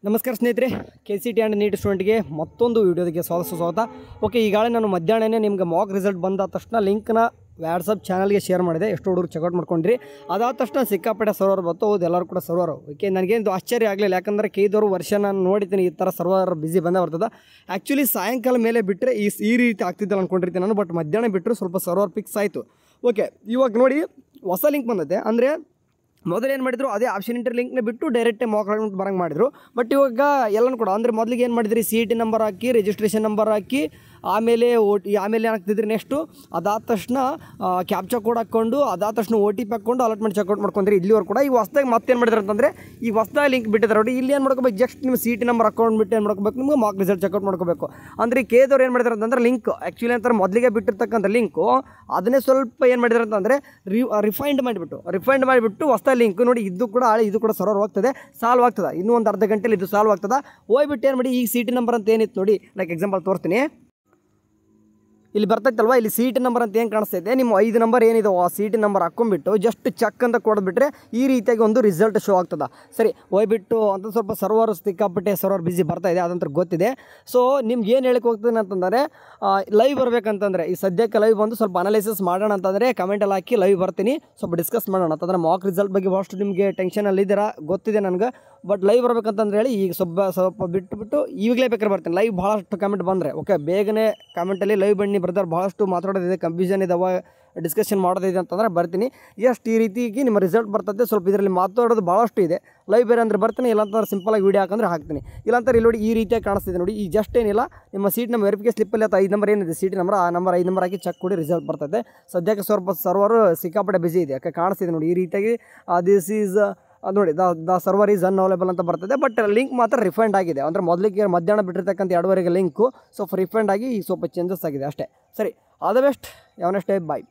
ನಮಸ್ಕಾರ ಸ್ನೇಹಿತರೆ, KCT and neat ಸ್ಟೂಡೆಂಟ್ಗೆ ಮತ್ತೊಂದು ವೀಡಿಯೋದಕ್ಕೆ ಸ್ವಾಗತ. ಓಕೆ, ಈಗಾಗಲೇ ನಾನು ಮಧ್ಯಾಹ್ನನೇ ನಿಮಗೆ ಮಾಕ್ ರಿಸಲ್ಟ್ ಬಂದ ತಕ್ಷಣ ಲಿಂಕ್ನ ವಾಟ್ಸಪ್ ಚಾನಲ್ಗೆ ಶೇರ್ ಮಾಡಿದೆ. ಎಷ್ಟು ಹುಡುಗರು ಚೆಕ್ಔಟ್ ಮಾಡ್ಕೊಂಡ್ರಿ. ಅದಾದ ತಕ್ಷಣ ಸಿಕ್ಕಾಪಟ್ಟೆ ಸರ್ವರ್ ಬಂತು. ಹೌದು, ಎಲ್ಲರೂ ಕೂಡ ಸರ್ವರ್. ಓಕೆ, ನನಗೇನು ಆಶ್ಚರ್ಯ ಆಗಲಿಲ್ಲ, ಯಾಕಂದರೆ ಕೈದವರು ವರ್ಷ ನಾನು ನೋಡಿದ್ದೀನಿ ಈ ಥರ ಸರ್ವರ್ ಬಿಸಿ ಬಂದೇ ಬರ್ತದೆ. ಆ್ಯಕ್ಚುಲಿ ಸಾಯಂಕಾಲ ಮೇಲೆ ಬಿಟ್ಟರೆ ಈ ರೀತಿ ಆಗ್ತಿದ್ದಲ್ಲ ಅಂದ್ಕೊಂಡಿರ್ತೀನಿ ನಾನು. ಬಟ್ ಮಧ್ಯಾಹ್ನ ಬಿಟ್ಟರು ಸ್ವಲ್ಪ ಸರ್ವರ್ ಫಿಕ್ಸ್ ಆಯಿತು. ಓಕೆ, ಇವಾಗ ನೋಡಿ ಹೊಸ ಲಿಂಕ್ ಬಂದೈತೆ. ಅಂದರೆ ಮೊದಲು ಏನು ಮಾಡಿದ್ರು, ಅದೇ ಆಪ್ಷನ್ ಇಂಟರ್ ಲಿಂಕ್ನ ಬಿಟ್ಟು ಡೈರೆಕ್ಟೇ ಮಾಕ್ ಬರಂಗೆ ಮಾಡಿದ್ರು. ಬಟ್ ಇವಾಗ ಎಲ್ಲನೂ ಕೂಡ ಅಂದರೆ ಮೊದಲಿಗೆ ಏನು ಮಾಡಿದ್ರಿ, CET ನಂಬರ್ ಹಾಕಿ, ರಿಜಿಸ್ಟ್ರೇಷನ್ ನಂಬರ್ ಹಾಕಿ, ಆಮೇಲೆ ಆಮೇಲೆ ಏನಾಗ್ತಿದ್ರಿ ನೆಕ್ಸ್ಟು ಅದಾದ ತಕ್ಷಣ ಕ್ಯಾಪ್ಚಾ ಕೋಡ್ ಹಾಕ್ಕೊಂಡು, ಅದಾದ ತಕ್ಷಣ OTP ಹಾಕ್ಕೊಂಡು ಅಲಾಟ್ಮೆಂಟ್ ಚೆಕ್ಔಟ್ ಮಾಡ್ಕೊಂಡ್ರಿ. ಇಲ್ಲಿವರೆಗೂ ಕೂಡ ಈಗ ಹೊಸದಾಗಿ ಮತ್ತೇನು ಮಾಡಿದ್ರು ಅಂತಂದರೆ, ಈಗ ಹೊಸದಾಗಿ ಲಿಂಕ್ ಬಿಟ್ಟಿದ್ದಾರೆ ನೋಡಿ. ಇಲ್ಲಿ ಏನು ಮಾಡ್ಕೋಬೇಕು, ಜಸ್ಟ್ ನಿಮ್ಮ CET ನಂಬರ್ ಅಕೌಂಟ್ ಬಿಟ್ಟು ಏನು ಮಾಡ್ಕೋಬೇಕು, ನಿಮ್ಗೆ ಮಾಕ್ ರಿಸಲ್ಟ್ ಚೆಕ್ಔಟ್ ಮಾಡ್ಕೋಬೇಕು. ಅಂದರೆ ಕೇದವ್ರು ಏನು ಮಾಡಿದಾರೆ ಅಂತಂದ್ರೆ, ಲಿಂಕ್ ಆ್ಯಕ್ಚುಲಿ ಅಂತಾರೆ ಮೊದಲಿಗೆ ಬಿಟ್ಟಿರ್ತಕ್ಕಂಥ ಲಿಂಕು ಅದನ್ನೇ ಸ್ವಲ್ಪ ಏನು ಮಾಡಿದಾರೆ ಅಂತಂದರೆ ರಿಫೈಂಡ್ ಮಾಡಿಬಿಟ್ಟು ಹೊಸ ಲಿಂಕ್ ನೋಡಿ. ಇದು ಕೂಡ ಹಳೆ, ಇದು ಕೂಡ ಸರ್ವರ್ ಹೋಗ್ತದೆ, ಸಾಲ್ವ್ ಆಗ್ತದೆ. ಇನ್ನೂ ಒಂದು ಅರ್ಧ ಗಂಟೆಲಿ ಇದು ಸಾಲ್ವ್ ಆಗ್ತದೆ. ಹೋಗ್ಬಿಟ್ಟು ಏನು ಮಾಡಿ, ಈಗ CET ನಂಬರ್ ಅಂತ ಏನಿತ್ತು ನೋಡಿ, ಲೈಕ್ ಎಕ್ಸಾಂಪಲ್ ತೋರಿಸ್ತೀನಿ. ಇಲ್ಲಿ ಬರ್ತೈತಲ್ವ, ಇಲ್ಲಿ CET ನಂಬರ್ ಅಂತ ಏನು ಕಾಣಿಸ್ತೈತೆ, ನಿಮ್ಮ 5 ನಂಬರ್ ಏನಿದೆ ಆ CET ನಂಬರ್ ಹಾಕ್ಕೊಂಡ್ಬಿಟ್ಟು ಜಸ್ಟ್ ಚೆಕ್ ಅಂತ ಕೊಡ್ಬಿಟ್ರೆ ಈ ರೀತಿಯಾಗಿ ಒಂದು ರಿಸಲ್ಟ್ ಶೋ ಆಗ್ತದೆ. ಸರಿ, ಹೋಗ್ಬಿಟ್ಟು ಅಂತ ಸ್ವಲ್ಪ ಸರ್ವರ್ ಸಿಕ್ಕಾಪಟ್ಟೆ ಸರ್ವರ್ ಬಿಸಿ ಬರ್ತಾ ಇದೆ, ಅದಂತ ಗೊತ್ತಿದೆ. ಸೊ ನಿಮ್ಗೆ ಏನು ಹೇಳಕ್ಕೆ ಹೋಗ್ತದೆ ಅಂತಂದರೆ, ಲೈವ್ ಬರಬೇಕಂತಂದರೆ ಈ ಸದ್ಯಕ್ಕೆ ಲೈವ್ ಬಂದು ಸ್ವಲ್ಪ ಅನಾಲಿಸಿಸ್ ಮಾಡೋಣ ಅಂತಂದರೆ ಕಮೆಂಟಲ್ಲಿ ಹಾಕಿ ಲೈವ್ ಬರ್ತೀನಿ, ಸ್ವಲ್ಪ ಡಿಸ್ಕಸ್ ಮಾಡೋಣ ಅಂತಂದರೆ. ಮಾಕ್ ರಿಸಲ್ಟ್ ಬಗ್ಗೆ ಭಾಳಷ್ಟು ನಿಮಗೆ ಟೆನ್ಷನಲ್ಲಿದ್ದೀರಾ ಗೊತ್ತಿದೆ ನನಗೆ. ಬಟ್ ಲೈವ್ ಬರ್ಬೇಕಂತಂದ್ರೆ ಹೇಳಿ ಈಗ ಸ್ವಲ್ಪ ಬಿಟ್ಟು ಈಗಲೇ ಬೇಕಾದ್ರೆ ಬರ್ತೀನಿ ಲೈವ್. ಭಾಳಷ್ಟು ಕಮೆಂಟ್ ಬಂದರೆ ಓಕೆ, ಬೇಗನೆ ಕಮೆಂಟಲ್ಲಿ ಲೈವ್ ಬನ್ನಿ ಬ್ರದರ್, ಭಾಳಷ್ಟು ಮಾತಾಡೋದಿದೆ, ಕನ್ಫ್ಯೂಷನ್ ಇದಾವೆ, ಡಿಸ್ಕಷನ್ ಮಾಡೋದಿದೆ ಅಂತಂದರೆ ಬರ್ತೀನಿ. ಎಷ್ಟು ಈ ರೀತಿಗೆ ನಿಮ್ಮ ರಿಸಲ್ಟ್ ಬರ್ತದೆ. ಸ್ವಲ್ಪ ಇದರಲ್ಲಿ ಮಾತಾಡೋದು ಭಾಳಷ್ಟು ಇದೆ. ಲೈವ್ ಬೇರೆ ಅಂದರೆ ಬರ್ತೀನಿ, ಇಲ್ಲಾಂತಂದ್ರೆ ಸಿಂಪಲಾಗಿ ವೀಡಿಯೋ ಹಾಕಂದ್ರೆ ಹಾಕ್ತೀನಿ. ಇಲ್ಲಾಂತಾರೆ ಇಲ್ಲಿ ನೋಡಿ ಈ ರೀತಿಯಾಗಿ ಕಾಣಿಸ್ತಿದೆ ನೋಡಿ. ಈ ಜಸ್ಟ್ ಏನಿಲ್ಲ, ನಿಮ್ಮ ಸೀಟ್ ನಂಬರ್ ವೆರಿಫಿಕೇಷನ್ ಸ್ಲಿಪ್ಪಲ್ಲಿ ಅಥವಾ 5 ನಂಬರ್ ಏನಿದೆ CET ನಂಬರ್, ಆ ನಂಬರ್ 5 ನಂಬರ್ ಹಾಕಿ ಚೆಕ್ ಕೊಡಿ, ರಿಸಲ್ಟ್ ಬರ್ತದೆ. ಸದ್ಯಕ್ಕೆ ಸ್ವಲ್ಪ ಸರ್ವರು ಸಿಕ್ಕಾಪಟ್ಟೆ ಬಿಸಿ ಇದೆ, ಯಾಕೆ ಕಾಣಿಸ್ತಿದೆ ನೋಡಿ ಈ ರೀತಿಯಾಗಿ. ದಿಸ್ ಈಸ್ ನೋಡಿ ದ ಸರ್ವರ್ ಈಸ್ ಅನ್ಅವೈಲೇಬಲ್ ಅಂತ ಬರ್ತದೆ. ಬಟ್ ಲಿಂಕ್ ಮಾತ್ರ ರಿಫಂಡ್ ಆಗಿದೆ. ಅಂದರೆ ಮೊದಲಿಗೆ ಮಧ್ಯಾಹ್ನ ಬಿಟ್ಟಿರ್ತಕ್ಕಂಥ 2:30ಗೆ ಲಿಂಕು ಸ್ವಲ್ಪ ರಿಫಂಡ್ ಆಗಿ ಸ್ವಲ್ಪ ಚೇಂಜಸ್ ಆಗಿದೆ ಅಷ್ಟೇ. ಸರಿ, ಆಲ್ ದ ಬೆಸ್ಟ್, ಯಾವನೆಸ್ಟ್ ಟೈಪ್, ಬಾಯ್.